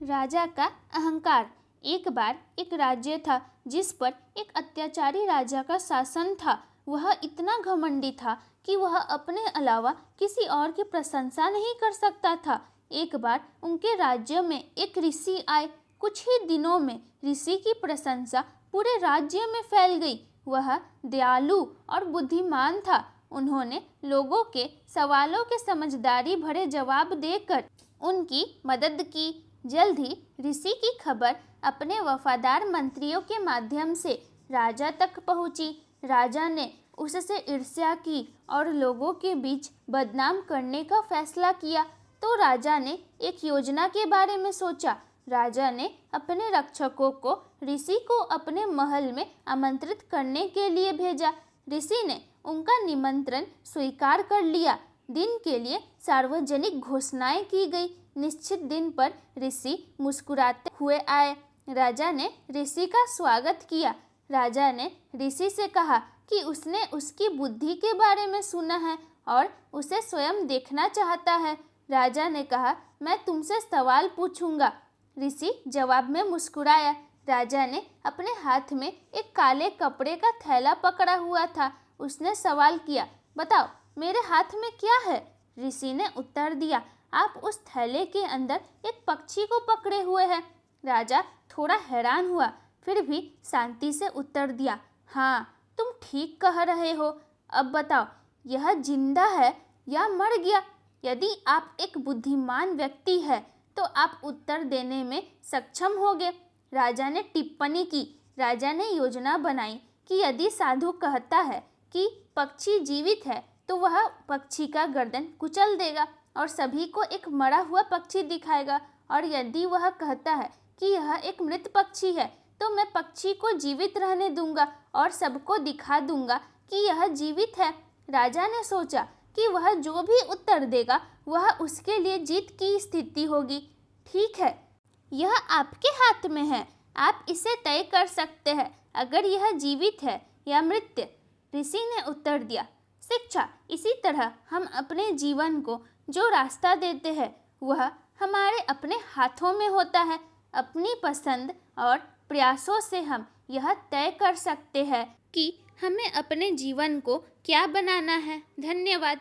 राजा का अहंकार। एक बार एक राज्य था जिस पर एक अत्याचारी राजा का शासन था। वह इतना घमंडी था कि वह अपने अलावा किसी और की प्रशंसा नहीं कर सकता था। एक बार उनके राज्य में एक ऋषि आए। कुछ ही दिनों में ऋषि की प्रशंसा पूरे राज्य में फैल गई। वह दयालु और बुद्धिमान था। उन्होंने लोगों के सवालों के समझदारी भरे जवाब देकर उनकी मदद की। जल्द ही ऋषि की खबर अपने वफादार मंत्रियों के माध्यम से राजा तक पहुंची। राजा ने उससे ईर्ष्या की और लोगों के बीच बदनाम करने का फैसला किया। तो राजा ने एक योजना के बारे में सोचा। राजा ने अपने रक्षकों को ऋषि को अपने महल में आमंत्रित करने के लिए भेजा। ऋषि ने उनका निमंत्रण स्वीकार कर लिया। दिन के लिए सार्वजनिक घोषणाएं की गई। निश्चित दिन पर ऋषि मुस्कुराते हुए आए। राजा ने ऋषि का स्वागत किया। राजा ने ऋषि से कहा कि उसने उसकी बुद्धि के बारे में सुना है और उसे स्वयं देखना चाहता है। राजा ने कहा, मैं तुमसे सवाल पूछूंगा। ऋषि जवाब में मुस्कुराया। राजा ने अपने हाथ में एक काले कपड़े का थैला पकड़ा हुआ था। उसने सवाल किया, बताओ मेरे हाथ में क्या है? ऋषि ने उत्तर दिया, आप उस थैले के अंदर एक पक्षी को पकड़े हुए हैं। राजा थोड़ा हैरान हुआ, फिर भी शांति से उत्तर दिया, हाँ तुम ठीक कह रहे हो। अब बताओ यह जिंदा है या मर गया? यदि आप एक बुद्धिमान व्यक्ति हैं तो आप उत्तर देने में सक्षम होंगे। राजा ने टिप्पणी की। राजा ने योजना बनाई कि यदि साधु कहता है कि पक्षी जीवित है तो वह पक्षी का गर्दन कुचल देगा और सभी को एक मरा हुआ पक्षी दिखाएगा, और यदि वह कहता है कि यह एक मृत पक्षी है तो मैं पक्षी को जीवित रहने दूंगा और सबको दिखा दूंगा कि यह जीवित है। राजा ने सोचा कि वह जो भी उत्तर देगा वह उसके लिए जीत की स्थिति होगी। ठीक है, यह आपके हाथ में है, आप इसे तय कर सकते हैं अगर यह जीवित है या मृत। ऋषि ने उत्तर दिया, शिक्षा। इसी तरह हम अपने जीवन को जो रास्ता देते हैं वह हमारे अपने हाथों में होता है। अपनी पसंद और प्रयासों से हम यह तय कर सकते हैं कि हमें अपने जीवन को क्या बनाना है। धन्यवाद।